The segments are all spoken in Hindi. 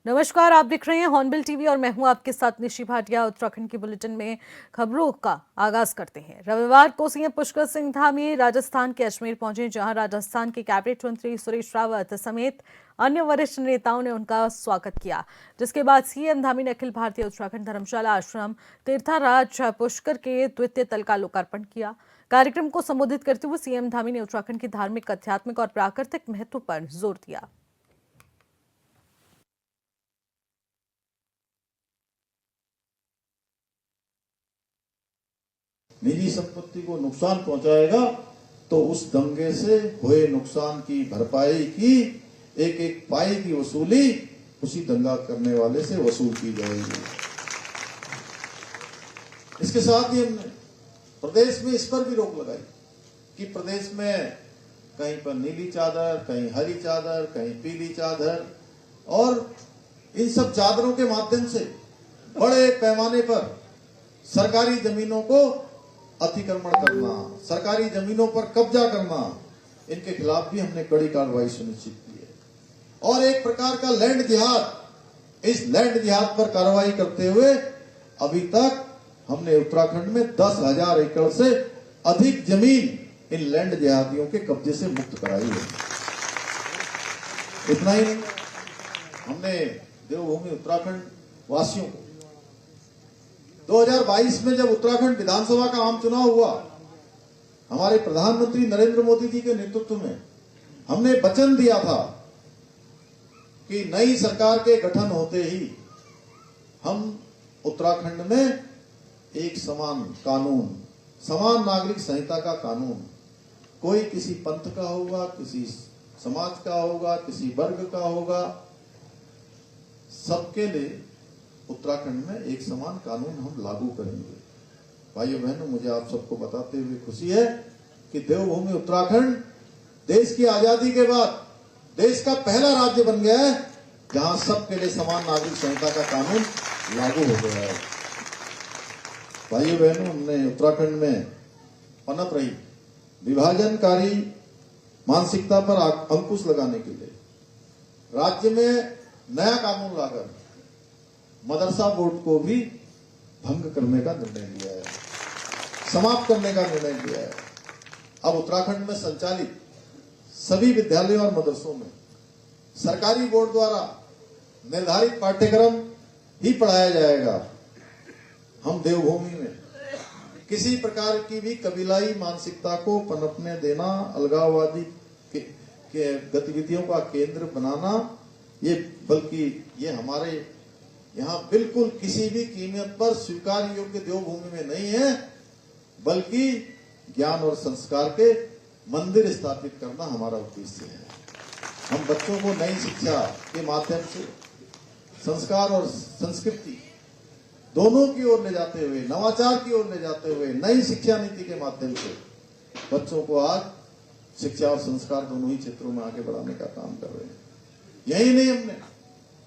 नमस्कार, आप देख रहे हैं हॉर्नबिल टीवी और मैं हूं आपके साथ निशी भाटिया। उत्तराखंड के बुलेटिन में खबरों का आगाज करते हैं। रविवार को सीएम पुष्कर सिंह धामी राजस्थान के अजमेर पहुंचे, जहां राजस्थान के कैबिनेट मंत्री सुरेश रावत समेत अन्य वरिष्ठ नेताओं ने उनका स्वागत किया। जिसके बाद सीएम धामी ने अखिल भारतीय उत्तराखंड धर्मशाला आश्रम तीर्थाराज पुष्कर के द्वितीय तल का लोकार्पण किया। कार्यक्रम को संबोधित करते हुए सीएम धामी ने उत्तराखंड की धार्मिक, आध्यात्मिक और प्राकृतिक महत्व पर जोर दिया। निजी संपत्ति को नुकसान पहुंचाएगा तो उस दंगे से हुए नुकसान की भरपाई की एक एक पाई की वसूली उसी दंगा करने वाले से वसूल की जाएगी। इसके साथ ही हमने प्रदेश में इस पर भी रोक लगाई कि प्रदेश में कहीं पर नीली चादर, कहीं हरी चादर, कहीं पीली चादर, और इन सब चादरों के माध्यम से बड़े पैमाने पर सरकारी जमीनों को अतिक्रमण करना, सरकारी जमीनों पर कब्जा करना, इनके खिलाफ भी हमने कड़ी कार्रवाई सुनिश्चित की है। और एक प्रकार का लैंड जिहाद, इस लैंड जिहाद पर कार्रवाई करते हुए अभी तक हमने उत्तराखंड में 10,000 एकड़ से अधिक जमीन इन लैंड जिहादियों के कब्जे से मुक्त कराई है। इतना ही नहीं, हमने देवभूमि उत्तराखंड वासियों को 2022 में जब उत्तराखंड विधानसभा का आम चुनाव हुआ, हमारे प्रधानमंत्री नरेंद्र मोदी जी के नेतृत्व में हमने वचन दिया था कि नई सरकार के गठन होते ही हम उत्तराखंड में एक समान कानून, समान नागरिक संहिता का कानून, कोई किसी पंथ का होगा, किसी समाज का होगा, किसी वर्ग का होगा, सबके लिए उत्तराखंड में एक समान कानून हम लागू करेंगे। भाइयों बहनों, मुझे आप सबको बताते हुए खुशी है कि देवभूमि उत्तराखंड देश की आजादी के बाद देश का पहला राज्य बन गया है जहां सबके लिए समान नागरिक संहिता का कानून लागू हो गया है। भाइयों बहनों, हमने उत्तराखंड में पनप रही विभाजनकारी मानसिकता पर अंकुश लगाने के लिए राज्य में नया कानून लाकर मदरसा बोर्ड को भी भंग करने का निर्णय लिया है, समाप्त करने का निर्णय लिया है। अब उत्तराखंड में संचालित सभी विद्यालयों और मदरसों में सरकारी बोर्ड द्वारा निर्धारित पाठ्यक्रम ही पढ़ाया जाएगा। हम देवभूमि में किसी प्रकार की भी कबीलाई मानसिकता को पनपने देना, अलगाववादी के गतिविधियों का केंद्र बनाना, बल्कि ये हमारे यहाँ बिल्कुल किसी भी कीमत पर स्वीकार योग्य देवभूमि में नहीं है, बल्कि ज्ञान और संस्कार के मंदिर स्थापित करना हमारा उद्देश्य है। हम बच्चों को नई शिक्षा के माध्यम से संस्कार और संस्कृति दोनों की ओर ले जाते हुए, नवाचार की ओर ले जाते हुए, नई शिक्षा नीति के माध्यम से बच्चों को आज शिक्षा और संस्कार दोनों ही क्षेत्रों में आगे बढ़ाने का काम कर रहे हैं। यही नहीं, हमने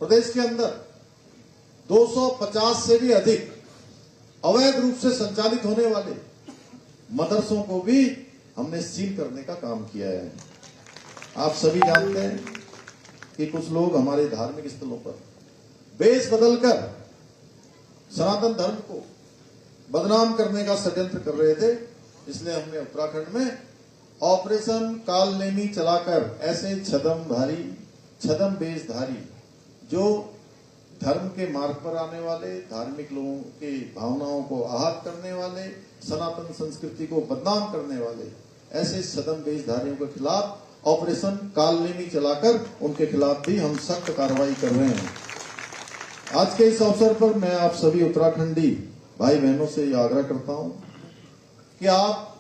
प्रदेश के अंदर 250 से भी अधिक अवैध रूप से संचालित होने वाले मदरसों को भी हमने सील करने का काम किया है। आप सभी जानते हैं कि कुछ लोग हमारे धार्मिक स्थलों पर बेस बदलकर सनातन धर्म को बदनाम करने का षड्यंत्र कर रहे थे। इसलिए हमने उत्तराखंड में ऑपरेशन कालनेमी चलाकर ऐसे छदम बेशधारी जो धर्म के मार्ग पर आने वाले, धार्मिक लोगों की भावनाओं को आहत करने वाले, सनातन संस्कृति को बदनाम करने वाले ऐसे छदम बेशधारियों के खिलाफ ऑपरेशन कालनेमी चलाकर उनके खिलाफ भी हम सख्त कार्रवाई कर रहे हैं। आज के इस अवसर पर मैं आप सभी उत्तराखंडी भाई बहनों से यह आग्रह करता हूं कि आप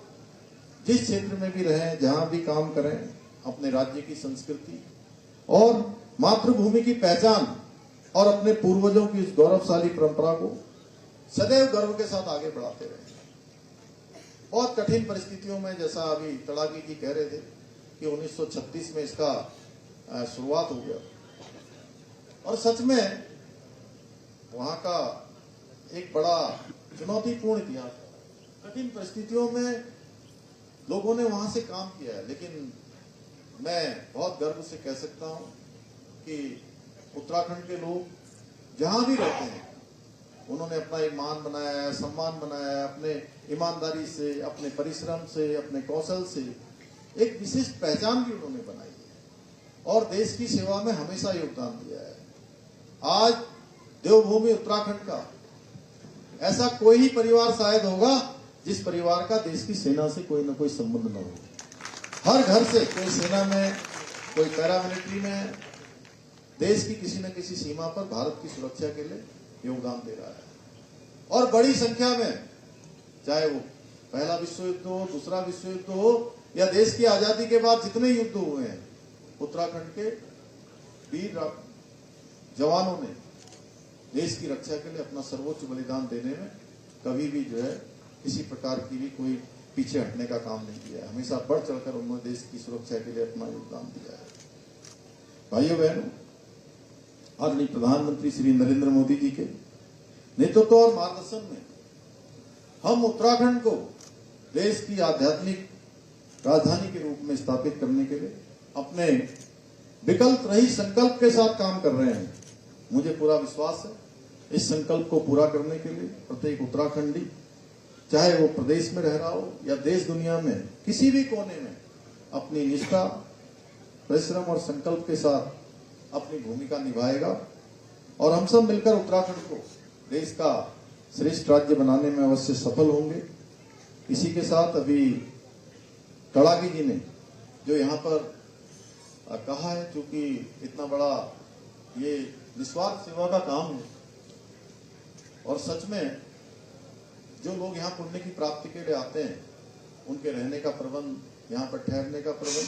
जिस क्षेत्र में भी रहें, जहां भी काम करें, अपने राज्य की संस्कृति और मातृभूमि की पहचान और अपने पूर्वजों की इस गौरवशाली परंपरा को सदैव गर्व के साथ आगे बढ़ाते रहें। बहुत कठिन परिस्थितियों में, जैसा अभी तड़ागी जी कह रहे थे कि 1936 में इसका शुरुआत हो गया, और सच में वहां का एक बड़ा चुनौतीपूर्ण इतिहास है। कठिन परिस्थितियों में लोगों ने वहां से काम किया है, लेकिन मैं बहुत गर्व से कह सकता हूं कि उत्तराखंड के लोग जहां भी रहते हैं उन्होंने अपना एक मान बनाया है, सम्मान बनाया है, अपने ईमानदारी से, अपने परिश्रम से, अपने कौशल से एक विशिष्ट पहचान भी उन्होंने बनाई है और देश की सेवा में हमेशा योगदान दिया है। आज देवभूमि उत्तराखंड का ऐसा कोई ही परिवार शायद होगा जिस परिवार का देश की सेना से कोई न कोई संबंध न हो। हर घर से कोई सेना में, कोई पैरामिलिट्री में, देश की किसी न किसी सीमा पर भारत की सुरक्षा के लिए योगदान दे रहा है और बड़ी संख्या में, चाहे वो पहला विश्व युद्ध हो, दूसरा विश्व युद्ध हो या देश की आजादी के बाद जितने युद्ध हुए हैं, उत्तराखंड के वीर जवानों ने देश की रक्षा के लिए अपना सर्वोच्च बलिदान देने में कभी भी जो है किसी प्रकार की भी कोई पीछे हटने का काम नहीं किया है। हमेशा बढ़ चढ़कर उन्होंने देश की सुरक्षा के लिए अपना योगदान दिया है। भाइयों बहनों, आदरणीय प्रधानमंत्री श्री नरेंद्र मोदी जी के नेतृत्व और मार्गदर्शन में हम उत्तराखंड को देश की आध्यात्मिक राजधानी के रूप में स्थापित करने के लिए अपने विकल्प रहित संकल्प के साथ काम कर रहे हैं। मुझे पूरा विश्वास है इस संकल्प को पूरा करने के लिए प्रत्येक उत्तराखंडी, चाहे वो प्रदेश में रह रहा हो या देश दुनिया में किसी भी कोने में, अपनी निष्ठा, परिश्रम और संकल्प के साथ अपनी भूमिका निभाएगा और हम सब मिलकर उत्तराखंड को देश का श्रेष्ठ राज्य बनाने में अवश्य सफल होंगे। इसी के साथ अभी कड़ागी जी ने जो यहाँ पर कहा है, चूंकि इतना बड़ा ये निस्वार्थ सेवा का काम है और सच में जो लोग यहाँ पुण्य की प्राप्ति के लिए आते हैं उनके रहने का प्रबंध, यहाँ पर ठहरने का प्रबंध,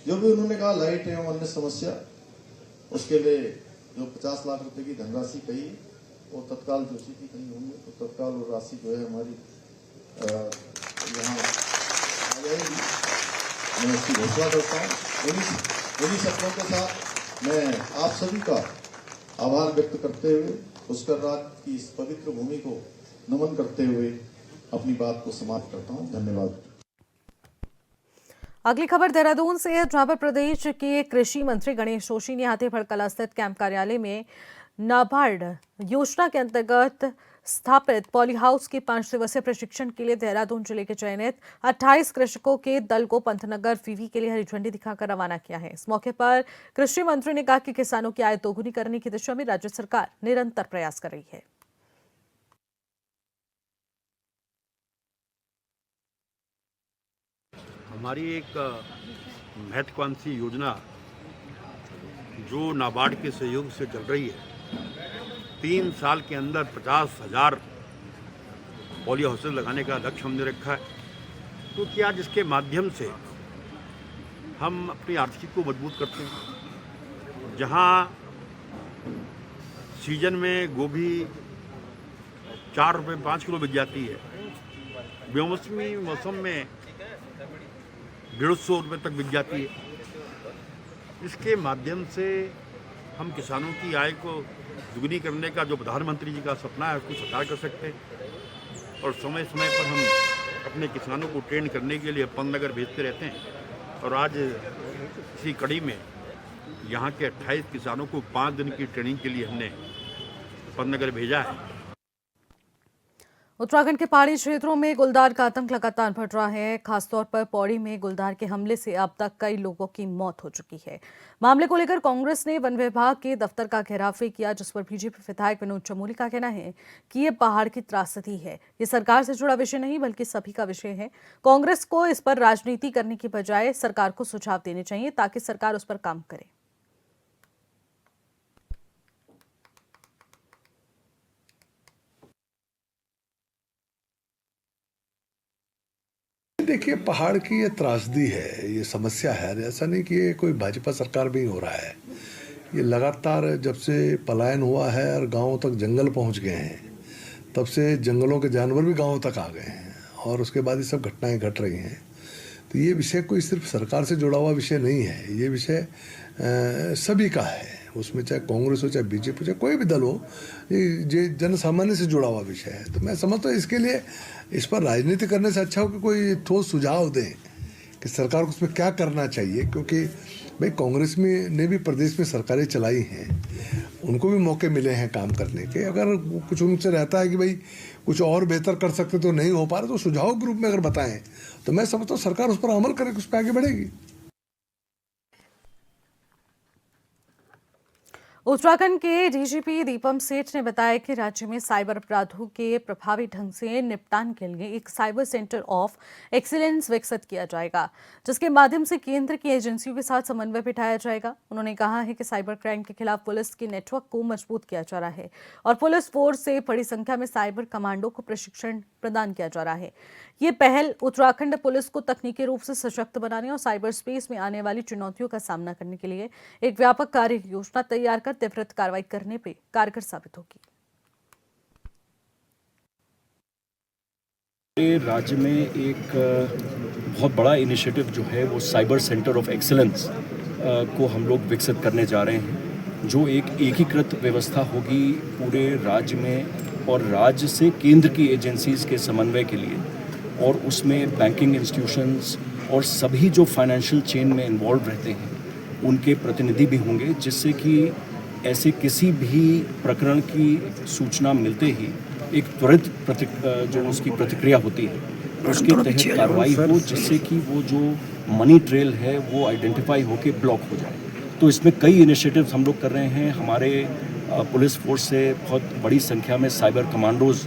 जो भी उन्होंने कहा लाइट एवं अन्य समस्या, उसके लिए जो 50 लाख रुपए की धनराशि कही वो तत्काल जोशी की कही होंगे तो तत्काल वो राशि जो है हमारी यहाँ आ जाएगी। मैं उसकी घोषणा करता हूँ। इन्हीं शब्दों के साथ मैं आप सभी का आभार व्यक्त करते हुए पुष्कर राज की इस पवित्र भूमि को नमन करते हुए अपनी बात को समाप्त करता हूं। धन्यवाद। अगली खबर देहरादून से है, जहां पर प्रदेश के कृषि मंत्री गणेश जोशी ने हाथीफड़ कला स्थित कैंप कार्यालय में नाबार्ड योजना के अंतर्गत स्थापित पॉली हाउस के 5 दिवसीय प्रशिक्षण के लिए देहरादून जिले के चयनित 28 कृषकों के दल को पंतनगर वीवी के लिए हरी झंडी दिखाकर रवाना किया है। इस मौके पर कृषि मंत्री ने कहा कि किसानों की आय दोगुनी करने की दिशा में राज्य सरकार निरंतर प्रयास कर रही है। हमारी एक महत्वाकांक्षी योजना जो नाबार्ड के सहयोग से चल रही है, 3 साल के अंदर 50,000 पॉली हाउसेज लगाने का लक्ष्य हमने रखा है। तो क्या जिसके माध्यम से हम अपनी आर्थिकी को मजबूत करते हैं। जहां सीजन में गोभी 4 रुपये 5 किलो बिक जाती है, बेमौसमी मौसम में 150 रुपये तक बिक जाती है। इसके माध्यम से हम किसानों की आय को दुगनी करने का जो प्रधानमंत्री जी का सपना है उसको साकार कर सकते हैं और समय समय पर हम अपने किसानों को ट्रेन करने के लिए पंतनगर भेजते रहते हैं। और आज इसी कड़ी में यहाँ के 28 किसानों को 5 दिन की ट्रेनिंग के लिए हमने पंतनगर भेजा है। उत्तराखंड के पहाड़ी क्षेत्रों में गुलदार का आतंक लगातार बढ़ रहा है। खासतौर पर पौड़ी में गुलदार के हमले से अब तक कई लोगों की मौत हो चुकी है। मामले को लेकर कांग्रेस ने वन विभाग के दफ्तर का घेराव भी किया, जिस पर बीजेपी विधायक विनोद चमोली का कहना है कि ये पहाड़ की त्रासदी है। ये सरकार से जुड़ा विषय नहीं बल्कि सभी का विषय है। कांग्रेस को इस पर राजनीति करने की बजाय सरकार को सुझाव देने चाहिए ताकि सरकार उस पर काम करे। देखिए, पहाड़ की ये त्रासदी है, ये समस्या है। ऐसा नहीं कि ये कोई भाजपा सरकार में ही हो रहा है। ये लगातार जब से पलायन हुआ है और गांवों तक जंगल पहुंच गए हैं, तब से जंगलों के जानवर भी गांवों तक आ गए हैं और उसके बाद ये सब घटनाएं घट रही हैं। तो ये विषय कोई सिर्फ सरकार से जुड़ा हुआ विषय नहीं है, ये विषय सभी का है। उसमें चाहे कांग्रेस हो, चाहे बीजेपी हो, चाहे कोई भी दल हो, ये जन सामान्य से जुड़ा हुआ विषय है। तो मैं समझता हूँ इसके लिए इस पर राजनीति करने से अच्छा हो कि कोई ठोस सुझाव दें कि सरकार को उसमें क्या करना चाहिए, क्योंकि भाई कांग्रेस में ने भी प्रदेश में सरकारें चलाई हैं, उनको भी मौके मिले हैं काम करने के। अगर कुछ उनसे रहता है कि भाई कुछ और बेहतर कर सकते तो नहीं हो पा रहा, तो सुझाव के रूप में अगर बताएं तो मैं समझता हूँ सरकार उस पर अमल करे, उस पर आगे बढ़ेगी। उत्तराखंड के डीजीपी दीपम सेठ ने बताया कि राज्य में साइबर अपराधों के प्रभावी ढंग से निपटान के लिए एक साइबर सेंटर ऑफ एक्सीलेंस विकसित किया जाएगा, जिसके माध्यम से केंद्र की एजेंसियों के साथ समन्वय बिठाया जाएगा। उन्होंने कहा है कि साइबर क्राइम के खिलाफ पुलिस के नेटवर्क को मजबूत किया जा रहा है और पुलिस फोर्स से बड़ी संख्या में साइबर कमांडो को प्रशिक्षण प्रदान किया जा रहा है। ये पहल उत्तराखंड पुलिस को तकनीकी रूप से सशक्त बनाने और साइबर स्पेस में आने वाली चुनौतियों का सामना करने के लिए एक व्यापक कार्य योजना तैयार कर त्वरित कार्रवाई करने पे कारगर साबित होगी। राज्य में एक बहुत बड़ा इनिशिएटिव जो है वो साइबर सेंटर ऑफ एक्सीलेंस को हम लोग विकसित करने जा रहे हैं, जो एक एकीकृत व्यवस्था होगी पूरे राज्य में और राज्य से केंद्र की एजेंसीज के समन्वय के लिए, और उसमें बैंकिंग इंस्टीट्यूशंस और सभी जो फाइनेंशियल चेन में इन्वॉल्व रहते हैं उनके प्रतिनिधि भी होंगे, जिससे कि ऐसे किसी भी प्रकरण की सूचना मिलते ही एक त्वरित जो उसकी प्रतिक्रिया होती है उसके तहत कार्रवाई हो, जिससे कि वो जो मनी ट्रेल है वो आइडेंटिफाई होके ब्लॉक हो जाए। तो इसमें कई इनिशिएटिव्स हम लोग कर रहे हैं। हमारे पुलिस फोर्स से बहुत बड़ी संख्या में साइबर कमांडोज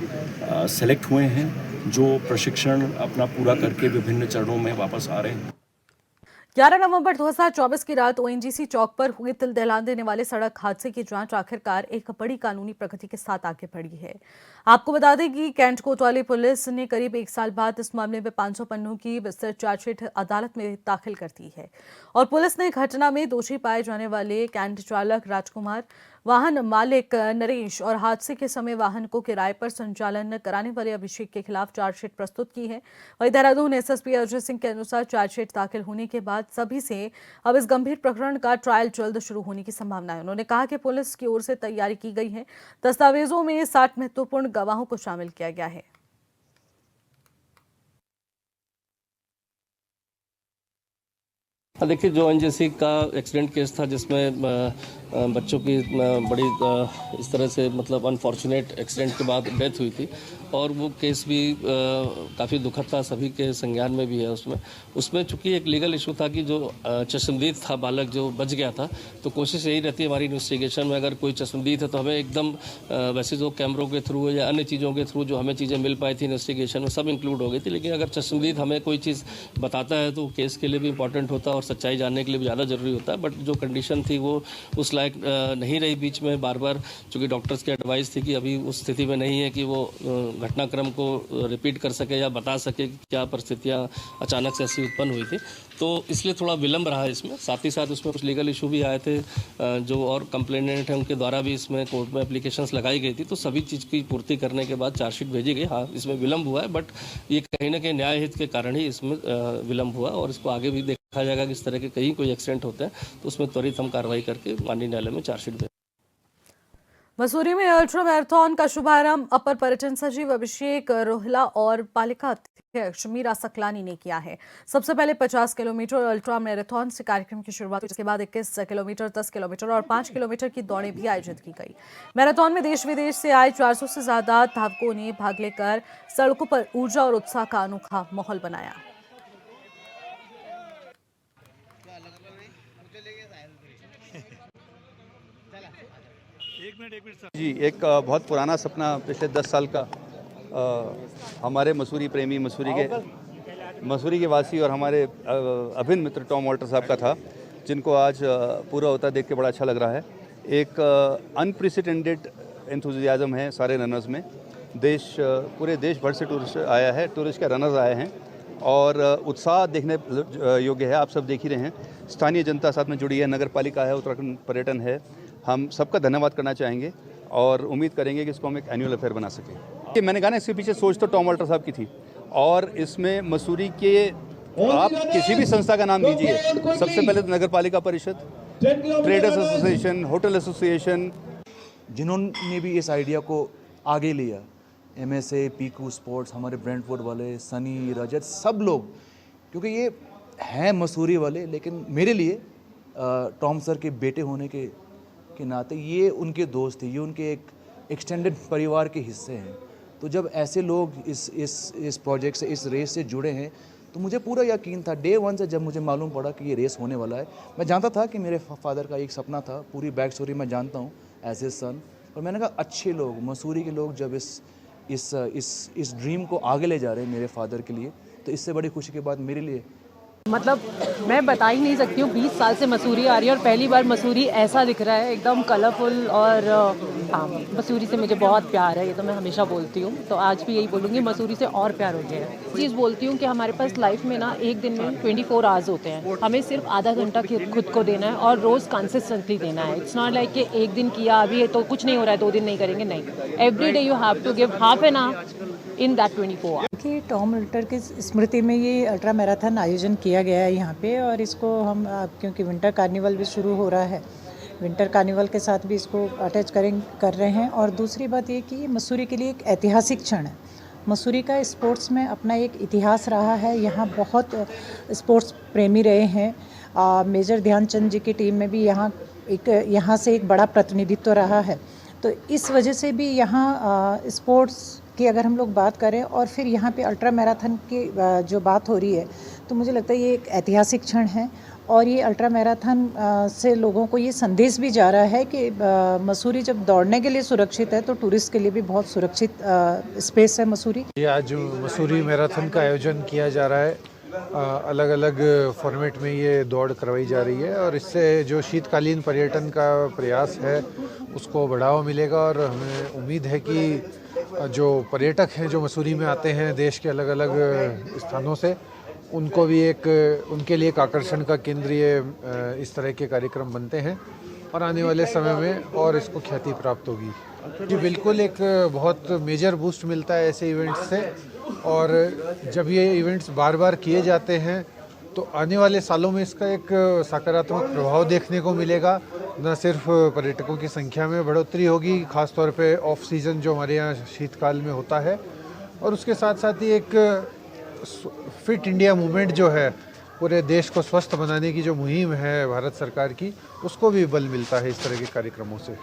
सेलेक्ट हुए हैं, जो प्रशिक्षण अपना पूरा करके विभिन्न चरणों में वापस आ रहे हैं। 11 नवंबर 2024 की रात ओएनजीसी चौक पर हुए दिल दहला देने वाले सड़क हादसे की जांच आखिरकार एक बड़ी कानूनी प्रगति के साथ आगे बढ़ी है। आपको बता दें कि कैंट कोतवाली पुलिस ने करीब 1 साल बाद इस मामले में 500 पन्नों की विस्तृत चार्जशीट अदालत में दाखिल कर दी है और पुलिस ने घटना में दोषी पाए जाने वाले कैंट चालक राजकुमार, वाहन मालिक नरेश और हादसे के समय वाहन को किराए पर संचालन कराने वाले अभिषेक के खिलाफ चार्जशीट प्रस्तुत की है। वहीं देहरादून एसएसपी अजय सिंह के अनुसार चार्जशीट दाखिल होने के बाद सभी से अब इस गंभीर प्रकरण का ट्रायल जल्द शुरू होने की संभावना है। उन्होंने कहा कि पुलिस की ओर से तैयारी की गई है। दस्तावेजों में 60 महत्वपूर्ण गवाहों को शामिल किया गया है। देखिए, जो ओएनजीसी का एक्सीडेंट केस था जिसमें बच्चों की बड़ी इस तरह से मतलब अनफॉर्चुनेट एक्सीडेंट के बाद डेथ हुई थी, और वो केस भी काफ़ी दुखद था, सभी के संज्ञान में भी है। उसमें चूंकि एक लीगल इशू था कि जो चश्मदीद था बालक जो बच गया था, तो कोशिश यही रहती है हमारी इन्वेस्टिगेशन में, अगर कोई चश्मदीद है तो हमें एकदम वैसे जो कैमरों के थ्रू या अन्य चीज़ों के थ्रू जो हमें चीज़ें मिल पाई थी इन्वेस्टिगेशन में सब इंक्लूड हो गई थी। लेकिन अगर चश्मदीद हमें कोई चीज़ बताता है तो केस के लिए भी इंपॉर्टेंट होता है और सच्चाई जानने के लिए भी ज़्यादा ज़रूरी होता है। बट जो कंडीशन थी वो उस लायक नहीं रही। बीच में बार बार चूँकि डॉक्टर्स की एडवाइस थी कि अभी उस स्थिति में नहीं है कि वो घटनाक्रम को रिपीट कर सके या बता सके क्या परिस्थितियाँ अचानक से ऐसी उत्पन्न हुई थी, तो इसलिए थोड़ा विलम्ब रहा इसमें। साथ ही साथ उसमें कुछ लीगल इशू भी आए थे, जो और कंप्लेनेंट हैं उनके द्वारा भी इसमें कोर्ट में एप्लीकेशंस लगाई गई थी, तो सभी चीज़ की पूर्ति करने के बाद चार्जशीट भेजी गई। हाँ, इसमें विलम्ब हुआ है, बट ये कहीं ना कहीं न्याय हित के कारण ही इसमें विलम्ब हुआ, और इसको आगे भी देखा जाएगा कि इस तरह के कहीं कोई एक्सीडेंट होते हैं तो उसमें त्वरित हम कार्रवाई करके माननीय न्यायालय में चार्जशीट भेज। मसूरी में अल्ट्रा मैराथन का शुभारंभ अपर पर्यटन सचिव अभिषेक रोहला और पालिका अध्यक्ष मीरा सकलानी ने किया है। सबसे पहले 50 किलोमीटर अल्ट्रा मैराथन से कार्यक्रम की शुरुआत हुई, जिसके बाद 21 किलोमीटर, 10 किलोमीटर और 5 किलोमीटर की दौड़ें भी आयोजित की गई। मैराथन में देश विदेश से आए 400 से ज्यादा धावकों ने भाग लेकर सड़कों पर ऊर्जा और उत्साह का अनोखा माहौल बनाया। जी, एक बहुत पुराना सपना पिछले 10 साल का हमारे मसूरी प्रेमी, मसूरी के वासी और हमारे अभिन्न मित्र टॉम वॉल्टर साहब का था, जिनको आज पूरा होता देख के बड़ा अच्छा लग रहा है। एक अनप्रेसिडेंटेड एंथुजियाज्म है सारे रनर्स में। पूरे देश भर से टूरिस्ट आया है, टूरिस्ट के रनर्स आए हैं और उत्साह देखने योग्य है। आप सब देख ही रहे हैं, स्थानीय जनता साथ में जुड़ी है, नगर पालिका है, उत्तराखंड पर्यटन है। हम सबका धन्यवाद करना चाहेंगे और उम्मीद करेंगे कि इसको हम एक एनुअल अफेयर बना सकें। मैंने कहा ना, इसके पीछे सोच तो टॉम वॉल्टर साहब की थी, और इसमें मसूरी के आप किसी भी संस्था का नाम दीजिए, सबसे पहले तो नगर पालिका परिषद, ट्रेडर्स एसोसिएशन, होटल एसोसिएशन, जिन्होंने भी इस आइडिया को आगे लिया, MSA, पीकू स्पोर्ट्स, हमारे ब्रेंटफोर्ड वाले, सनी, रजत, सब लोग, क्योंकि ये हैं मसूरी वाले, लेकिन मेरे लिए टॉम सर के बेटे होने के नाते ये उनके दोस्त थे, ये उनके एक एक्सटेंडेड परिवार के हिस्से हैं। तो जब ऐसे लोग इस प्रोजेक्ट से, इस रेस से जुड़े हैं, तो मुझे पूरा यकीन था डे वन से, जब मुझे मालूम पड़ा कि ये रेस होने वाला है। मैं जानता था कि मेरे फादर का एक सपना था, पूरी बैक स्टोरी मैं जानता हूँ एज ए सन। और मैंने कहा अच्छे लोग, मसूरी के लोग जब इस ड्रीम को आगे ले जा रहे हैं मेरे फादर के लिए, तो इससे बड़ी खुशी की बात मेरे लिए। मतलब मैं बता ही नहीं सकती हूँ, 20 साल से मसूरी आ रही है और पहली बार मसूरी ऐसा दिख रहा है, एकदम कलरफुल। और हाँ, मसूरी से मुझे बहुत प्यार है, ये तो मैं हमेशा बोलती हूँ, तो आज भी यही बोलूँगी, मसूरी से और प्यार हो गया है। चीज़ बोलती हूँ कि हमारे पास लाइफ में ना एक दिन में 24 आवर्स होते हैं, हमें सिर्फ आधा घंटा खुद को देना है और रोज़ कंसिस्टेंटली देना है। इट्स नॉट लाइक कि एक दिन किया अभी तो कुछ नहीं हो रहा है 2 दिन नहीं करेंगे, नहीं। Every day you have to give half an hour in that 24 hours. कि टॉम अल्टर की स्मृति में ये अल्ट्रा मैराथन आयोजन किया गया है यहाँ पे, और इसको हम क्योंकि विंटर कार्निवल भी शुरू हो रहा है, विंटर कार्निवल के साथ भी इसको अटैच कर रहे हैं। और दूसरी बात ये कि मसूरी के लिए एक ऐतिहासिक क्षण है। मसूरी का स्पोर्ट्स में अपना एक इतिहास रहा है, यहाँ बहुत स्पोर्ट्स प्रेमी रहे हैं। मेजर ध्यानचंद जी की टीम में भी यहाँ से एक बड़ा प्रतिनिधित्व रहा है। तो इस वजह से भी यहाँ स्पोर्ट्स की अगर हम लोग बात करें, और फिर यहाँ पे अल्ट्रा मैराथन की जो बात हो रही है, तो मुझे लगता है ये एक ऐतिहासिक क्षण है। और ये अल्ट्रा मैराथन से लोगों को ये संदेश भी जा रहा है कि मसूरी जब दौड़ने के लिए सुरक्षित है, तो टूरिस्ट के लिए भी बहुत सुरक्षित स्पेस है मसूरी। ये आज मसूरी मैराथन का आयोजन किया जा रहा है। अलग अलग फॉर्मेट में ये दौड़ करवाई जा रही है, और इससे जो शीतकालीन पर्यटन का प्रयास है उसको बढ़ावा मिलेगा। और हमें उम्मीद है कि जो पर्यटक हैं जो मसूरी में आते हैं देश के अलग अलग स्थानों से, उनको भी उनके लिए एक आकर्षण का केंद्र ये इस तरह के कार्यक्रम बनते हैं, और आने वाले समय में और इसको ख्याति प्राप्त होगी। जी बिल्कुल, एक बहुत मेजर बूस्ट मिलता है ऐसे इवेंट्स से, और जब ये इवेंट्स बार बार किए जाते हैं तो आने वाले सालों में इसका एक सकारात्मक प्रभाव देखने को मिलेगा। न सिर्फ पर्यटकों की संख्या में बढ़ोतरी होगी, ख़ासतौर पे ऑफ सीज़न जो हमारे यहाँ शीतकाल में होता है, और उसके साथ साथ ही एक फिट इंडिया मूवमेंट जो है, पूरे देश को स्वस्थ बनाने की जो मुहिम है भारत सरकार की, उसको भी बल मिलता है इस तरह के कार्यक्रमों से।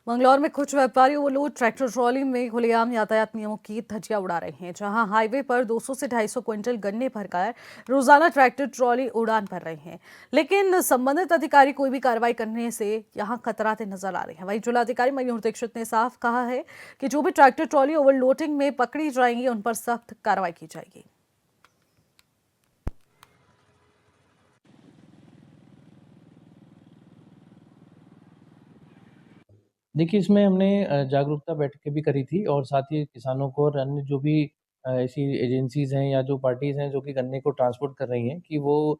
मंगलौर में कुछ व्यापारी वो लोग ट्रैक्टर ट्रॉली में खुलेआम यातायात नियमों की धज्जियां उड़ा रहे हैं। जहां हाईवे पर 200 से 250 क्विंटल गन्ने भरकर रोजाना ट्रैक्टर ट्रॉली उड़ान भर रहे हैं, लेकिन संबंधित अधिकारी कोई भी कार्रवाई करने से यहां कतराते नजर आ रहे हैं। वहीं जिलाधिकारी मयूर दीक्षित ने साफ कहा है कि जो भी ट्रैक्टर ट्रॉली ओवरलोडिंग में पकड़ी जाएंगी उन पर सख्त कार्रवाई की जाएगी। देखिए, इसमें हमने जागरूकता बैठकें भी करी थी, और साथ ही किसानों को और अन्य जो भी ऐसी एजेंसीज़ हैं या जो पार्टीज़ हैं जो कि गन्ने को ट्रांसपोर्ट कर रही हैं, कि वो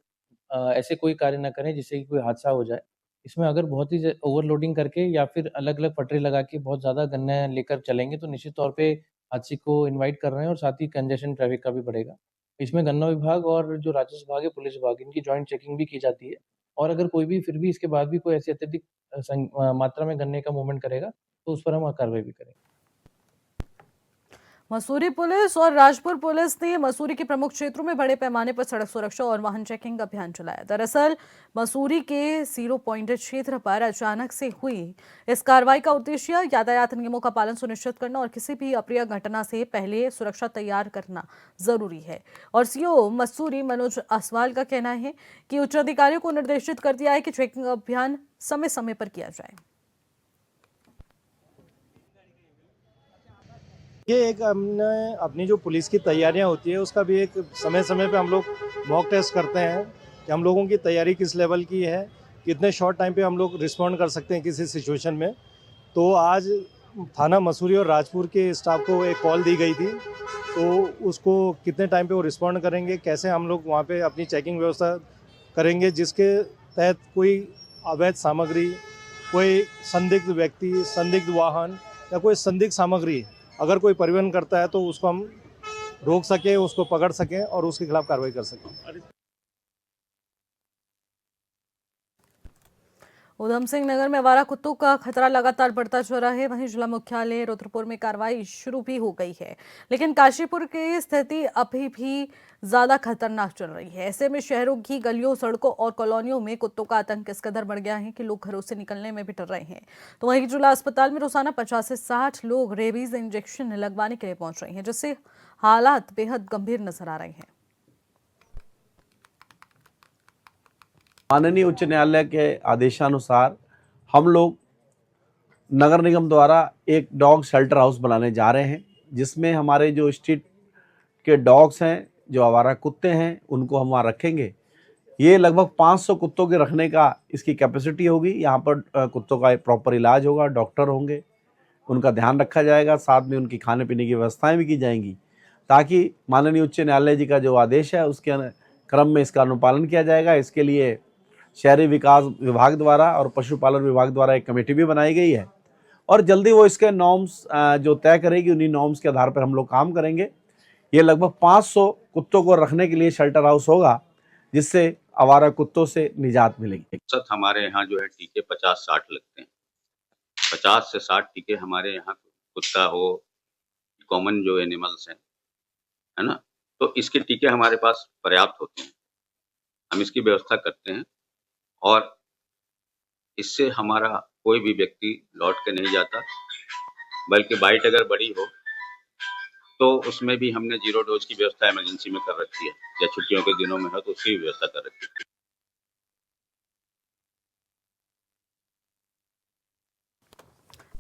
ऐसे कोई कार्य ना करें जिससे कि कोई हादसा हो जाए। इसमें अगर बहुत ही ओवरलोडिंग करके या फिर अलग-अलग पटरी लगा के बहुत ज़्यादा गन्ना लेकर चलेंगे, तो निश्चित तौर पे हादसे को इनवाइट कर रहे हैं, और साथ ही कंजेशन ट्रैफिक का भी बढ़ेगा। इसमें गन्ना विभाग और जो राजस्व विभाग है, पुलिस विभाग, इनकी जॉइंट चेकिंग भी की जाती है, और अगर कोई भी फिर भी इसके बाद भी कोई ऐसी अत्यधिक मात्रा में गन्ने का मूवमेंट करेगा, तो उस पर हम कार्रवाई भी करेंगे। मसूरी पुलिस और राजपुर पुलिस ने मसूरी के प्रमुख क्षेत्रों में बड़े पैमाने पर सड़क सुरक्षा और वाहन चेकिंग अभियान चलाया। दरअसल मसूरी के 0 पॉइंट क्षेत्र पर अचानक से हुई इस कार्रवाई का उद्देश्य यातायात नियमों का पालन सुनिश्चित करना और किसी भी अप्रिय घटना से पहले सुरक्षा तैयार करना जरूरी है। और सीओ मसूरी मनोज असवाल का कहना है कि उच्च अधिकारियों को निर्देशित कर दिया है कि चेकिंग अभियान समय समय पर किया जाए। ये एक हमने अपनी जो पुलिस की तैयारियां होती है उसका भी एक समय समय पे हम लोग मॉक टेस्ट करते हैं कि हम लोगों की तैयारी किस लेवल की है, कितने शॉर्ट टाइम पे हम लोग रिस्पॉन्ड कर सकते हैं किसी सिचुएशन में। तो आज थाना मसूरी और राजपुर के स्टाफ को एक कॉल दी गई थी, तो उसको कितने टाइम पे वो रिस्पॉन्ड करेंगे, कैसे हम लोग वहाँ पे अपनी चेकिंग व्यवस्था करेंगे, जिसके तहत कोई अवैध सामग्री, कोई संदिग्ध व्यक्ति, संदिग्ध वाहन या कोई संदिग्ध सामग्री अगर कोई परिवहन करता है तो उसको हम रोक सकें, उसको पकड़ सकें और उसके खिलाफ कार्रवाई कर सकें। उधम सिंह नगर में आवारा कुत्तों का खतरा लगातार बढ़ता जा रहा है। वहीं जिला मुख्यालय रुद्रपुर में कार्रवाई शुरू भी हो गई है, लेकिन काशीपुर की स्थिति अभी भी ज्यादा खतरनाक चल रही है। ऐसे में शहरों की गलियों, सड़कों और कॉलोनियों में कुत्तों का आतंक इस कदर बढ़ गया है कि लोग घरों से निकलने में भी डर रहे हैं। तो वहीं जिला अस्पताल में रोजाना 50 से 60 लोग रेबीज इंजेक्शन लगवाने के लिए पहुंच रहे हैं, जिससे हालात बेहद गंभीर नजर आ रहे हैं। माननीय उच्च न्यायालय के आदेशानुसार हम लोग नगर निगम द्वारा एक डॉग शेल्टर हाउस बनाने जा रहे हैं, जिसमें हमारे जो स्ट्रीट के डॉग्स हैं, जो आवारा कुत्ते हैं, उनको हम वहाँ रखेंगे। ये लगभग 500 कुत्तों के रखने का इसकी कैपेसिटी होगी। यहाँ पर कुत्तों का प्रॉपर इलाज होगा, डॉक्टर होंगे, उनका ध्यान रखा जाएगा, साथ में उनकी खाने पीने की व्यवस्थाएं भी की जाएंगी, ताकि माननीय उच्च न्यायालय जी का जो आदेश है उसके क्रम में इसका अनुपालन किया जाएगा। इसके लिए शहरी विकास विभाग द्वारा और पशुपालन विभाग द्वारा एक कमेटी भी बनाई गई है और जल्दी वो इसके नॉर्म्स जो तय करेगी, उन्हीं नॉर्म्स के आधार पर हम लोग काम करेंगे। ये लगभग 500 कुत्तों को रखने के लिए शेल्टर हाउस होगा, जिससे आवारा कुत्तों से निजात मिलेगी। हमारे यहाँ जो है टीके 50-60 लगते हैं। 50 से 60 टीके हमारे यहाँ, कुत्ता हो, कॉमन जो एनिमल्स हैं, है ना, तो इसके टीके हमारे पास पर्याप्त होते हैं। हम इसकी व्यवस्था करते हैं और इससे हमारा कोई भी व्यक्ति लौट के नहीं जाता, बल्कि बाइट अगर बड़ी हो तो उसमें भी हमने 0 डोज की व्यवस्था इमरजेंसी में कर रखी है, या छुट्टियों के दिनों में हो तो उसकी भी व्यवस्था कर रखी है।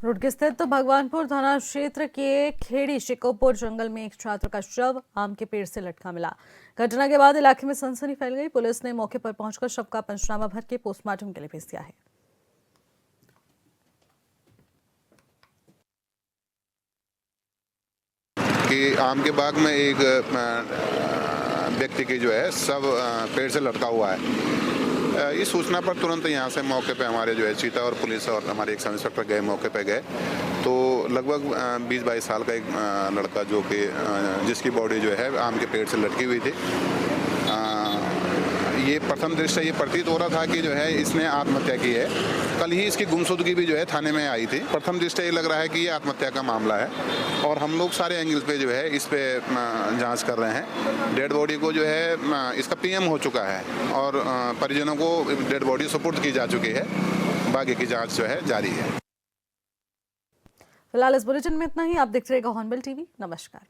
रुड़की स्थित भगवानपुर थाना क्षेत्र के खेड़ी शिकोपुर जंगल में एक छात्र का शव आम के पेड़ से लटका मिला। घटना के बाद इलाके में सनसनी फैल गई। पुलिस ने मौके पर पहुंचकर शव का पंचनामा भर के पोस्टमार्टम के लिए भेज दिया है। कि आम के बाग में एक व्यक्ति की जो है शव पेड़ से लटका हुआ है। इस सूचना पर तुरंत यहाँ से मौके पे हमारे जो है चीता और पुलिस और हमारे एक सब इंस्पेक्टर गए, मौके पे गए तो लगभग 20-22 साल का एक लड़का जो कि जिसकी बॉडी जो है आम के पेड़ से लटकी हुई थी। ये प्रथम दृष्टया ये प्रतीत हो रहा था कि जो है इसने आत्महत्या की है। कल ही इसकी गुमशुदगी भी जो है थाने में आई थी। प्रथम दृष्टया ये लग रहा है कि ये आत्महत्या का मामला है और हम लोग सारे एंगल पे जो है इस पे जांच कर रहे हैं। डेड बॉडी को जो है इसका पीएम हो चुका है और परिजनों को डेड बॉडी सुपुर्द की जा चुकी है। बाकी की जाँच जो है जारी है। फिलहाल इस बुलेटिन में इतना ही। आप देखते रहिएगा हॉर्नबिल टीवी। नमस्कार।